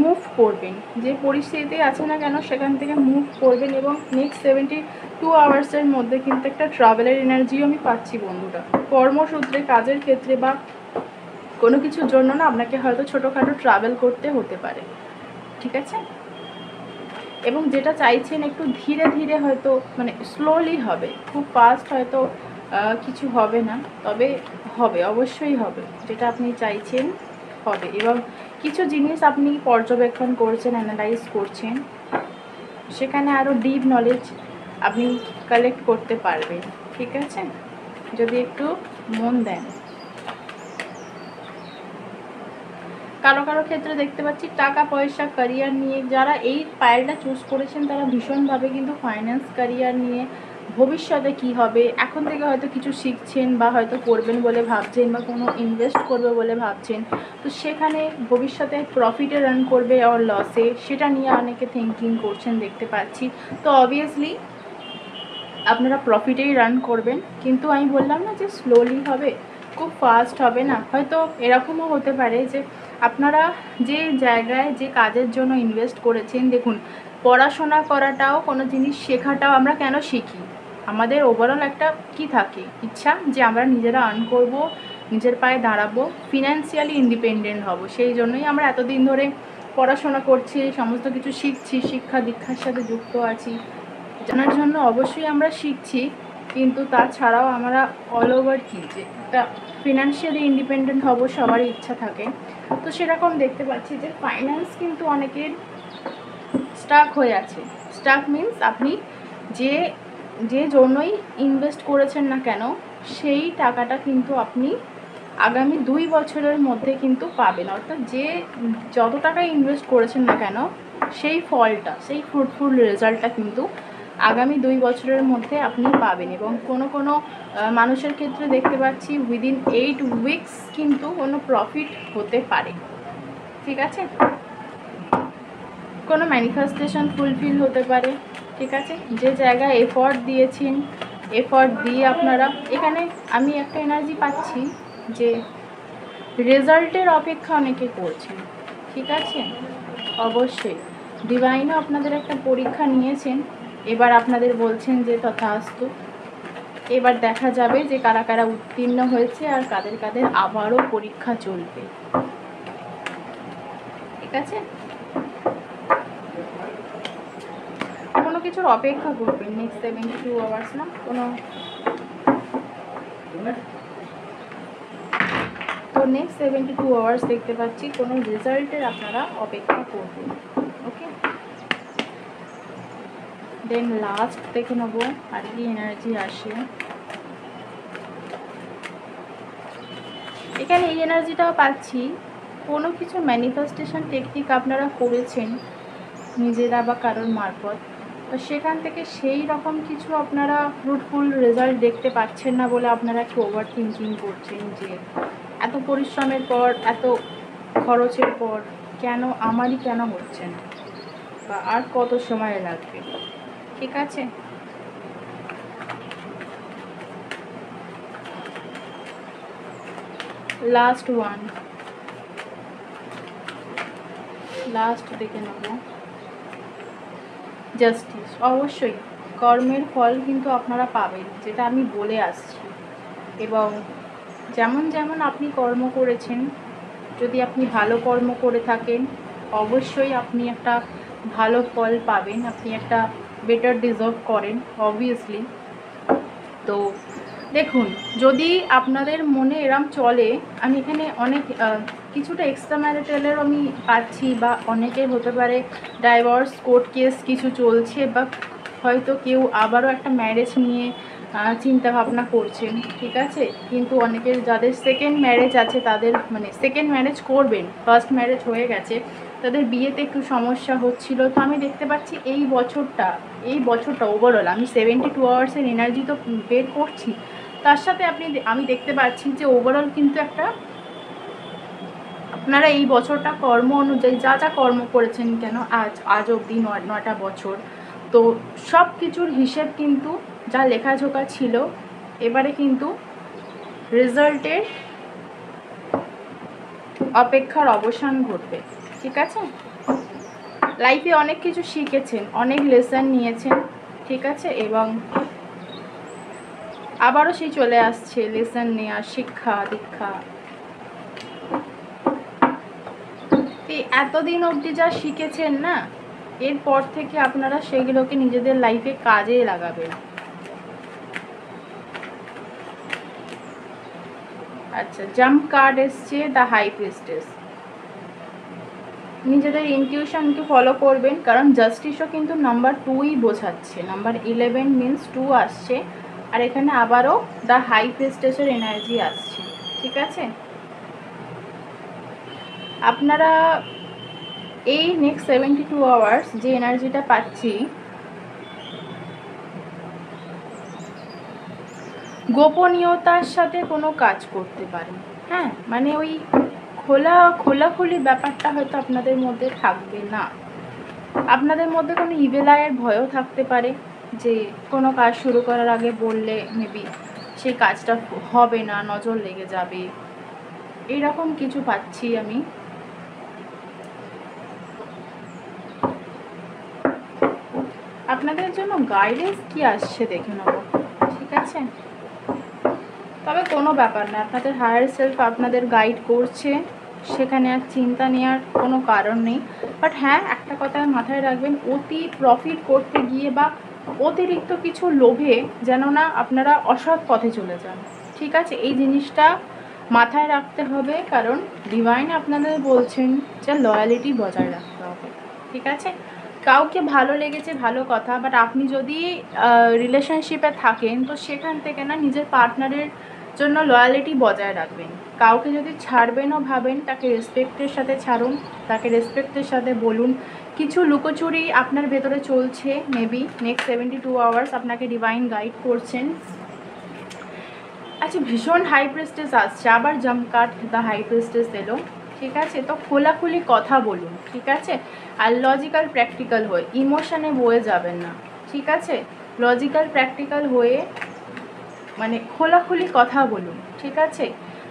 A: মুভ করবেন, যে পরিস্থিতিতে আছে না কেন সেখান থেকে মুভ করবেন, এবং নেক্সট 72 আওয়ার্সের মধ্যে কিন্তু একটা ট্রাভেলের এনার্জিও আমি পাচ্ছি বন্ধুরা। কর্মসূত্রে, কাজের ক্ষেত্রে বা কোনো কিছুর জন্য না আপনাকে হয়তো ছোটোখাটো ট্রাভেল করতে হতে পারে। ঠিক আছে, এবং যেটা চাইছেন একটু ধীরে ধীরে হয়তো মানে স্লোলি হবে, খুব ফাস্ট হয়তো কিছু হবে না, তবে হবে, অবশ্যই হবে, যেটা আপনি চাইছেন হবে। এবং কিছু জিনিস আপনি পর্যবেক্ষণ করছেন, অ্যানালাইজ করছেন, সেখানে আরও ডিপ নলেজ আপনি কালেক্ট করতে পারবেন, ঠিক আছে, যদি একটু মন দেন। কারো কারো ক্ষেত্রে দেখতে পাচ্ছি টাকা পয়সা, ক্যারিয়ার নিয়ে যারা এই পাইলটা চুজ করেছেন তারা ভীষণভাবে কিন্তু ফাইন্যান্স, ক্যারিয়ার নিয়ে ভবিষ্যতে কি হবে এখন থেকে হয়তো কিছু শিখছেন বা হয়তো করবেন বলে ভাবছেন বা কোনো ইনভেস্ট করবে বলে ভাবছেন, তো সেখানে ভবিষ্যতে প্রফিটে রান করবে আর লসে, সেটা নিয়ে অনেকে থিঙ্কিং করছেন দেখতে পাচ্ছি। তো অবভিয়াসলি আপনারা প্রফিটেই রান করবেন, কিন্তু আমি বললাম না যে স্লোলি হবে, খুব ফাস্ট হবে না। হয়তো এরকমও হতে পারে যে আপনারা যে জায়গায় যে কাজের জন্য ইনভেস্ট করেছেন, দেখুন পড়াশোনা করাটাও, কোনো জিনিস শেখাটাও আমরা কেন শিখি, আমাদের ওভারঅল একটা কি থাকে, ইচ্ছা যে আমরা নিজেরা আর্ন করব, নিজের পায়ে দাঁড়াবো, ফিনান্সিয়ালি ইন্ডিপেন্ডেন্ট হব। সেই জন্যই আমরা এতদিন ধরে পড়াশোনা করছি, সমস্ত কিছু শিখছি, শিক্ষা দীক্ষার সাথে যুক্ত আছি, জানার জন্য অবশ্যই আমরা শিখছি। কিন্তু তাছাড়াও আমরা অল ওভার কী যে একটা ফিনান্সিয়ালি ইন্ডিপেন্ডেন্ট হব সবারই ইচ্ছা থাকে। তো সেরকম দেখতে পাচ্ছি যে ফাইন্যান্স কিন্তু অনেকের স্টাক হয়ে আছে। স্টাক মিন্স আপনি যে যে জন্যই ইনভেস্ট করেছেন না কেন, সেই টাকাটা কিন্তু আপনি আগামী 2 বছরের মধ্যে কিন্তু পাবেন। অর্থাৎ যে যত টাকা ইনভেস্ট করেছেন না কেন, সেই ফলটা, সেই ফ্রুটফুল রেজাল্টটা কিন্তু আগামী 2 বছরের মধ্যে আপনি পাবেন। এবং কোনো কোনো মানুষের ক্ষেত্রে দেখতে পাচ্ছি উইদিন 8 উইকস কিন্তু কোনো প্রফিট হতে পারে, ঠিক আছে, কোনো ম্যানিফেস্টেশন ফুলফিল হতে পারে, ঠিক আছে, যে জায়গায় এফর্ট দিয়েছেন, এফর্ট দিয়ে আপনারা, এখানে আমি একটা এনার্জি পাচ্ছি যে রেজাল্টের অপেক্ষা অনেকে করছেন, ঠিক আছে, অবশ্যই ডিভাইনও আপনাদের একটা পরীক্ষা নিয়েছেন, এবার আপনাদের বলছেন যে তথাস্তু। এবার দেখা যাবে যে কারা কারা উত্তীর্ণ হয়েছে আর কাদের কাদের আবারও পরীক্ষা চলবে, ঠিক আছে, কোনো কিছুর অপেক্ষা করবেন নেক্সট 72 আওয়ার্স, না কোনো, তো নেক্সট 72 আওয়ার্স দেখতে পাচ্ছি কোনো রেজাল্টের আপনারা অপেক্ষা করবেন, ওকে। দেন লাস্ট দেখে নেবো আর কি এনার্জি আসে। এখানে এই এনার্জিটাও পাচ্ছি, কোনো কিছু ম্যানিফেস্টেশন টেকনিক আপনারা করেছেন নিজেরা বা কারোর মারফত, তো সেখান থেকে সেই রকম কিছু আপনারা ফ্রুটফুল রেজাল্ট দেখতে পাচ্ছেন না বলে আপনারা একটু ওভার থিঙ্কিং করছেন যে এত পরিশ্রমের পর, এত খরচের পর কেন আমারই কেন হচ্ছে না, বা আর কত সময় লাগবে, ঠিক আছে। লাস্ট ওয়ান, লাস্ট দেখে নেব জাস্টিস। অবশ্যই কর্মের ফল কিন্তু আপনারা পাবেন, যেটা আমি বলে আসছি। এবং যেমন যেমন আপনি কর্ম করেছেন, যদি আপনি ভালো কর্ম করে থাকেন অবশ্যই আপনি একটা ভালো ফল পাবেন, আপনি একটা বেটার ডিজার্ভ করেন অবভিয়াসলি। তো দেখুন, যদি আপনাদের মনে এরম চলে, আমি এখানে অনেক কিছুটা এক্সট্রা ম্যারিটালের আমি পাচ্ছি, বা অনেকের হতে পারে ডাইভোর্স কোর্ট কেস কিছু চলছে, বা হয়তো কেউ আবারও একটা ম্যারেজ নিয়ে চিন্তা ভাবনা করছেন, ঠিক আছে, কিন্তু অনেকের যাদের সেকেন্ড ম্যারেজ আছে তাদের, মানে সেকেন্ড ম্যারেজ করবেন, ফার্স্ট ম্যারেজ হয়ে গেছে, তাদের বিয়েতে একটু সমস্যা হচ্ছিল। তো আমি দেখতে পাচ্ছি এই বছরটা ওভারঅল আমি 72 আওয়ার্সের এনার্জি তো বের করছি, তার সাথে আমি দেখতে পাচ্ছি যে ওভারঅল কিন্তু একটা, আপনারা এই বছরটা কর্ম অনুযায়ী যা যা কর্ম করেছেন কেন আজ অবধি 9টা বছর, তো সব কিছুর হিসেব কিন্তু যা লেখাঝোকা ছিল, এবারে কিন্তু রেজাল্টের অপেক্ষার অবসান ঘটবে, ঠিক আছে। লাইফে অনেক কিছু শিখেছেন, অনেক লেসন নিয়েছেন, ঠিক আছে, এবং আবারও সেই চলে আসছে লেসন নেওয়া, শিক্ষা দীক্ষা। এতদিন অবধি যা শিখেছেন না, এরপর থেকে আপনারা সেগুলোকে নিজেদের লাইফে কাজে লাগাবেন, আচ্ছা, জাম্প কার্ড এসছে দ্য হাই প্রিস্টেস। নিজেদের ইনটিউশনকে ফলো করবেন, কারণ জাস্টিসও কিন্তু নাম্বার 2ই বোঝাচ্ছে, নাম্বার 11 মিনস 2 আসছে, আর এখানে আবারও দ্য হাই প্রিস্টেসের এনার্জি আসছে। ঠিক আছে, আপনারা এই নেক্সট 72 আওয়ার্স যে এনার্জিটা পাচ্ছি, গোপনীয়তার সাথে কোনো কাজ করতে পারেন। হ্যাঁ, মানে ওই খোলাখুলি ব্যাপারটা হয়তো আপনাদের মধ্যে থাকবে না। আপনাদের মধ্যে কোনো ইভিল আইয়ের ভয়ও থাকতে পারে, যে কোনো কাজ শুরু করার আগে বললে মেবি সেই কাজটা হবে না, নজর লেগে যাবে, এইরকম কিছু পাচ্ছি আমি। আপনাদের জন্য গাইডেন্স কি আসছে দেখে নেব। ঠিক আছে, তবে কোনো ব্যাপার না, আপনাদের হায়ার সেলফ আপনাদের গাইড করছে, সেখানে আর চিন্তা নেওয়ার কোনো কারণ নেই। বাট হ্যাঁ, একটা কথা মাথায় রাখবেন, অতি প্রফিট করতে গিয়ে বা অতিরিক্ত কিছু লোভে যেন না আপনারা অসৎ পথে চলে যান। ঠিক আছে, এই জিনিসটা মাথায় রাখতে হবে, কারণ ডিভাইন আপনাদের বলছেন যে লয়ালিটি বজায় রাখতে হবে। ঠিক আছে, কাউকে ভালো লেগেছে ভালো কথা, বাট আপনি যদি রিলেশনশিপে থাকেন তো সেখান থেকে না নিজের পার্টনারের জন্য লয়ালিটি বজায় রাখবেন। কাউকে যদি ছাড়বেনও ভাবেন, তাকে রেসপেক্টের সাথে ছাড়ুন, তাকে রেসপেক্টের সাথে বলুন। কিছু লুকোচুরি আপনার ভেতরে চলছে, মেবি নেক্সট 72 আওয়ার্স আপনাকে ডিভাইন গাইড করছেন। আচ্ছা, ভীষণ হাই প্রেস্টেজ আসছে, আবার jump cut the high priestess এলো। ঠিক আছে, তো খোলাখুলি কথা বলুন। ঠিক আছে, আর লজিক্যাল প্র্যাকটিক্যাল হয়ে ইমোশনে বয়ে যাবেন না। ঠিক আছে, লজিক্যাল প্র্যাকটিক্যাল হয়ে মানে খোলাখুলি কথা বলুন। ঠিক আছে,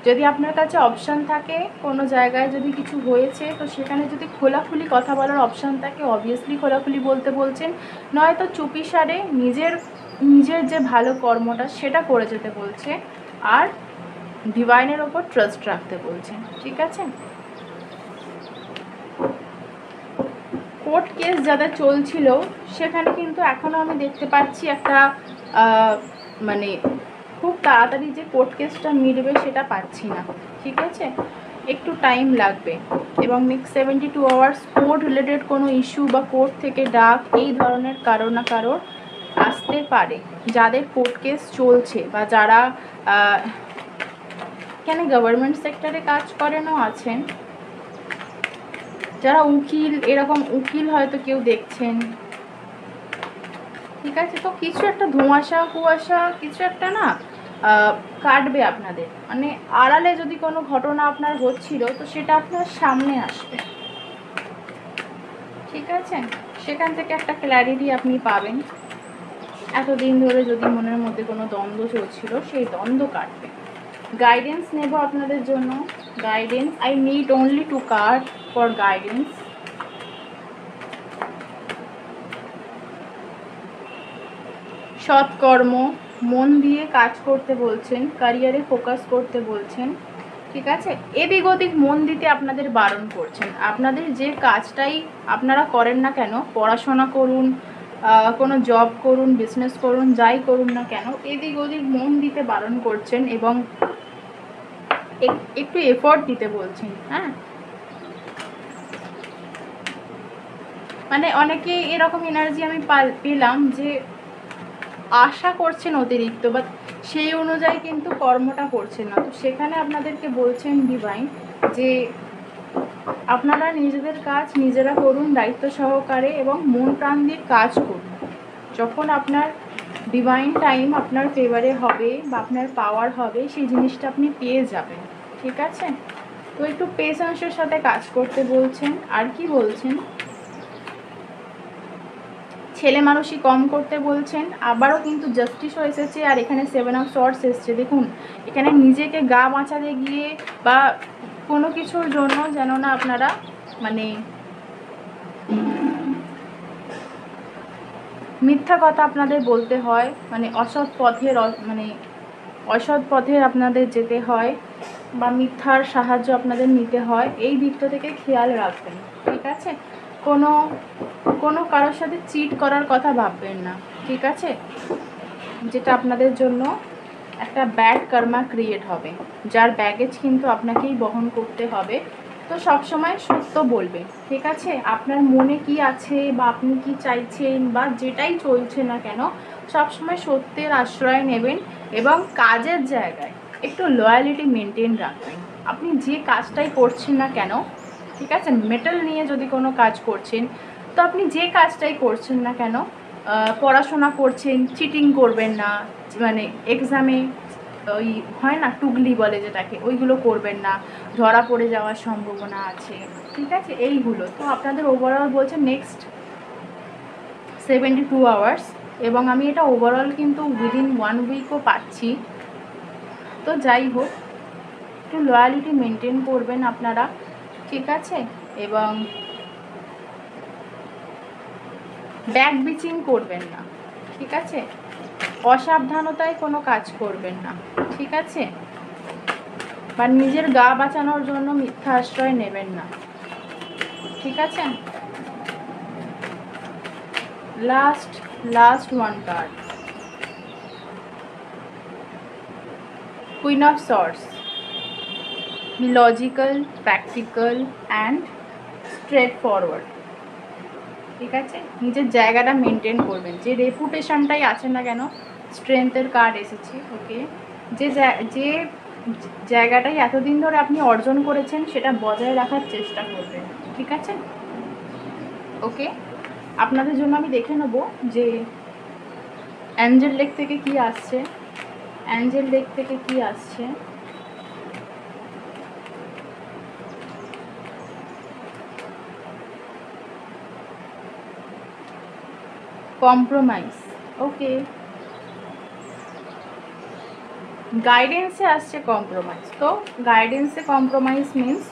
A: যদি আপনার কাছে অপশান থাকে, কোনো জায়গায় যদি কিছু হয়েছে, তো সেখানে যদি খোলাখুলি কথা বলার অপশান থাকে, অবভিয়াসলি খোলাখুলি বলতে বলছেন, নয়তো চুপিসারে নিজের যে ভালো কর্মটা সেটা করে যেতে বলছে, আর ডিভাইনের ওপর ট্রাস্ট রাখতে বলছেন। ঠিক আছে, কোর্ট কেস যাদের চলছিল সেখানে কিন্তু এখনও আমি দেখতে পাচ্ছি একটা মানে খুব তাড়াতাড়ি যে কোর্ট কেসটা মিটবে সেটা পাচ্ছি না। ঠিক আছে, একটু টাইম লাগবে, এবং নেক্সট 72 আওয়ার্স কোর্ট রিলেটেড কোনো ইস্যু বা কোর্ট থেকে ডাক এই ধরনের কারো না কারো আসতে পারে। যাদের কোর্ট কেস চলছে বা যারা এখানে গভর্নমেন্ট সেক্টরে কাজ করেনও আছেন, যারা উকিল, এরকম উকিল হয়তো কেউ দেখছেন। ঠিক আছে, তো কিছু একটা ধোঁয়াশা কুয়াশা কিছু একটা না কাটবে আপনাদের, মানে আড়ালে যদি কোনো ঘটনা আপনার হচ্ছিল তো সেটা আপনার সামনে আসবে। ঠিক আছে, সেখান থেকে একটা ক্ল্যারিটি আপনি পাবেন। এতদিন ধরে যদি মনের মধ্যে কোনো দ্বন্দ্ব চলছিল সেই দ্বন্দ্ব কাটবে। গাইডেন্স নেব আপনাদের জন্য, guidance. I need only 2 card for guidance. সৎকর্ম, মন দিয়ে কাজ করতে বলছেন, ক্যারিয়ারে ফোকাস করতে বলছেন। ঠিক আছে, এদিক ওদিক মন দিতে আপনাদের বারণ করছেন। আপনাদের যে কাজটাই আপনারা করেন না কেন, পড়াশোনা করুন, কোনো জব করুন, বিজনেস করুন, যাই করুন না কেন, এদিক ওদিক মন দিতে বারণ করছেন এবং একটু এফোর্ট দিতে বলছেন। হ্যাঁ, মানে অনেকে এরকম এনার্জি আমি পেলাম যে আশা করছেন অতিরিক্ত, বা সেই অনুযায়ী কিন্তু কর্মটা করছেন না। তো সেখানে আপনাদেরকে বলছেন ডিভাইন যে আপনারা নিজেদের কাজ নিজেরা করুন দায়িত্ব সহকারে, এবং মন প্রাণ দিয়ে কাজ করুন। যখন আপনার ডিভাইন টাইম আপনার ফেভারে হবে বা আপনার পাওয়ার হবে, সেই জিনিসটা আপনি পেয়ে যাবেন। ঠিক আছে, তো একটু পেশেন্সের সাথে কাজ করতে বলছেন। আর কি বলছেন, ছেলে মানুষই কম করতে বলছেন। আবারও কিন্তু জাস্টিসও এসেছে, আর এখানে 7 অফ সর্টস এসছে। দেখুন, এখানে নিজেকে গা বাঁচাতে গিয়ে বা কোনো কিছুর জন্য যেন না আপনারা মানে মিথ্যা কথা আপনাদের বলতে হয়, মানে অসৎ পথের আপনাদের যেতে হয়, বা মিথ্যার সাহায্য আপনাদের নিতে হয়। এই দিকটা থেকে খেয়াল রাখবেন। ঠিক আছে, কোনো কারোর সাথে চিট করার কথা ভাববেন না। ঠিক আছে, যেটা আপনাদের জন্য একটা ব্যাড কর্মা ক্রিয়েট হবে, যার ব্যাগেজ কিন্তু আপনাকেই বহন করতে হবে। তো সবসময় সত্য বলবেন, ঠিক আছে? আপনার মনে কি আছে বা আপনি কি চাইছেন বা যেটাই চলছে না কেন, সবসময় সত্যের আশ্রয় নেবেন এবং কাজের জায়গায় একটু লয়ালিটি মেনটেন রাখবেন। আপনি যে কাজটাই করছেন না কেন, ঠিক আছে, মেটাল নিয়ে যদি কোনো কাজ করছেন, তো আপনি যে কাজটাই করছেন না কেন, পড়াশোনা করছেন, চিটিং করবেন না, মানে এক্সামে ওই হয় না টুগলি বলে যেটাকে, ওইগুলো করবেন না, ধরা পড়ে যাওয়ার সম্ভাবনা আছে, ঠিক আছে? এইগুলো তো আপনাদের ওভারঅল বলছে নেক্সট 72 আওয়ার্স, এবং আমি এটা ওভারঅল কিন্তু উইদিন 1 উইকও পাচ্ছি। তো যাই হোক, একটু লয়ালিটি মেনটেন করবেন আপনারা, ঠিক আছে? এবং ব্যাক বিচিং করবেন না, ঠিক আছে? অসাবধানতায় কোনো কাজ করবেন না, ঠিক আছে? বা নিজের গা বাঁচানোর জন্য মিথ্যা আশ্রয় নেবেন না, ঠিক আছে? Last one card, queen of sorts. Logical, practical and straight forward, ঠিক আছে? নিজের জায়গাটা মেনটেন করবেন, যে রেপুটেশনটাই আছে না কেন, স্ট্রেংথের কার্ড এসেছে, ওকে? যে জায়গাটাই এতদিন ধরে আপনি অর্জন করেছেন সেটা বজায় রাখার চেষ্টা করবেন, ঠিক আছে? ওকে, আপনাদের জন্য আমি দেখে নেব যে অ্যাঞ্জেল লেক থেকে কি আসছে। অ্যাঞ্জেল লেক থেকে কি আসছে? কম্প্রোমাইজ, ওকে, গাইডেন্সে আসছে কম্প্রোমাইজ। তো গাইডেন্সে কম্প্রোমাইজ মিন্স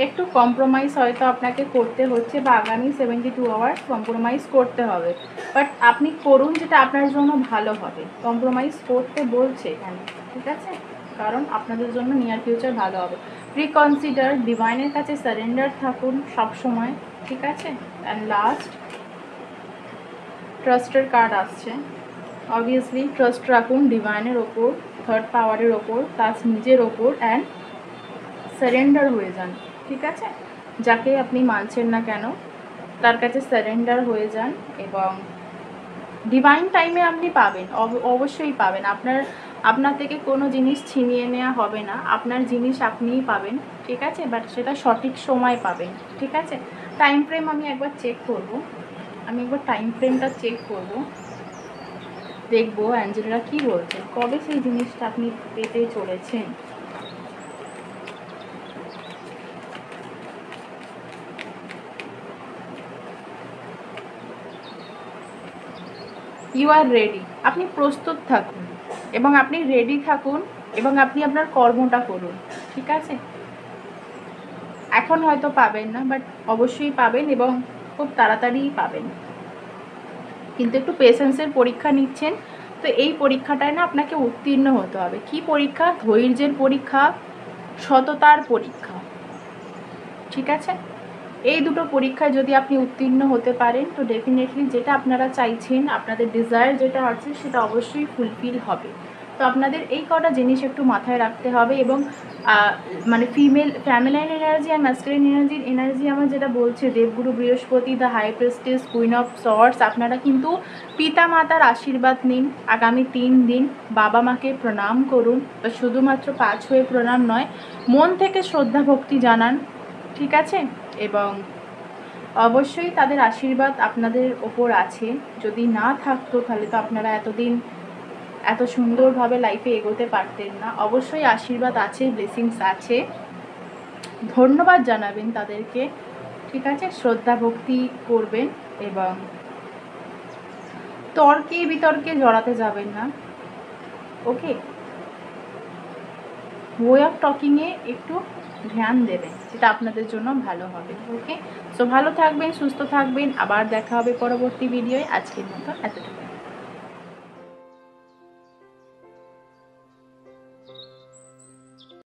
A: একটু কম্প্রোমাইজ হয়তো আপনাকে করতে হচ্ছে, বা আগামী 72 আওয়ার্স কম্প্রোমাইজ করতে হবে, বাট আপনি করুন যেটা আপনার জন্য ভালো হবে। কম্প্রোমাইজ করতে বলছে এখানে, ঠিক আছে? কারণ আপনাদের জন্য নিয়ার ফিউচার ভালো হবে। রিকনসিডার, ডিভাইনের কাছে সারেন্ডার থাকুন সবসময়, ঠিক আছে? অ্যান্ড লাস্ট ট্রাস্টের কার্ড আসছে। অবভিয়াসলি ট্রাস্ট রাখুন ডিভাইনের ওপর, থার্ড পাওয়ারের ওপর, প্লাস নিজের ওপর, অ্যান্ড সারেন্ডার হয়ে যান, ঠিক আছে? যাকে আপনি মানছেন না কেন তার কাছে সারেন্ডার হয়ে যান, এবং ডিভাইন টাইমে আপনি পাবেন, অবশ্যই পাবেন। আপনার থেকে কোনো জিনিস ছিনিয়ে নেওয়া হবে না, আপনার জিনিস আপনিই পাবেন, ঠিক আছে? বাট সেটা সঠিক সময় পাবেন, ঠিক আছে? টাইম ফ্রেম আমি একবার চেক করব, টাইম ফ্রেমটা চেক করব, দেখবো অ্যাঞ্জেলরা কি বলছে, কবে সেই জিনিসটা আপনি পেতে চলেছেন। ইউ আর রেডি, আপনি প্রস্তুত থাকুন এবং আপনি রেডি থাকুন এবং আপনি আপনার কর্মটা করুন, ঠিক আছে? এখন হয়তো পাবেন না, বাট অবশ্যই পাবেন এবং খুব তাড়াতাড়িই পাবেন, কিন্তু একটু পেশেন্সের পরীক্ষা নিচ্ছেন। তো এই পরীক্ষাটায় না আপনাকে উত্তীর্ণ হতে হবে। কি পরীক্ষা? ধৈর্যের পরীক্ষা, সততার পরীক্ষা, ঠিক আছে? এই দুটো পরীক্ষায় যদি আপনি উত্তীর্ণ হতে পারেন, তো ডেফিনেটলি যেটা আপনারা চাইছেন, আপনাদের ডিজায়ার যেটা আছে সেটা অবশ্যই ফুলফিল হবে। তো আপনাদের এই কটা জিনিস একটু মাথায় রাখতে হবে, এবং মানে ফ্যামিলাইন এনার্জি আর ম্যাসকুলিন এনার্জি আমার যেটা বলছে, Devguru Brihaspati, the high priestess, queen of swords, আপনারা কিন্তু পিতা মাতার আশীর্বাদ নিন আগামী 3 দিন। বাবা মাকে প্রণাম করুন, বা শুধুমাত্র 5 হয়ে প্রণাম নয়, মন থেকে শ্রদ্ধা ভক্তি জানান, ঠিক আছে? এবং অবশ্যই তাদের আশীর্বাদ আপনাদের ওপর আছে। যদি না থাকতো তাহলে তো আপনারা এতদিন এত সুন্দরভাবে লাইফে এগোতে পারতেন না। অবশ্যই আশীর্বাদ আছে, ব্লেসিংস আছে, ধন্যবাদ জানাবেন তাদেরকে, ঠিক আছে? শ্রদ্ধা ভক্তি করবেন এবং তর্কে বিতর্কে জড়াতে যাবেন না, ওকে? ওয়ে অফ টকিংয়ে একটু ধ্যান দেবেন, যেটা আপনাদের জন্য ভালো হবে, ওকে? সো ভালো থাকবেন, সুস্থ থাকবেন, আবার দেখা হবে পরবর্তী ভিডিওয়। আজকের মতো এতটুকু।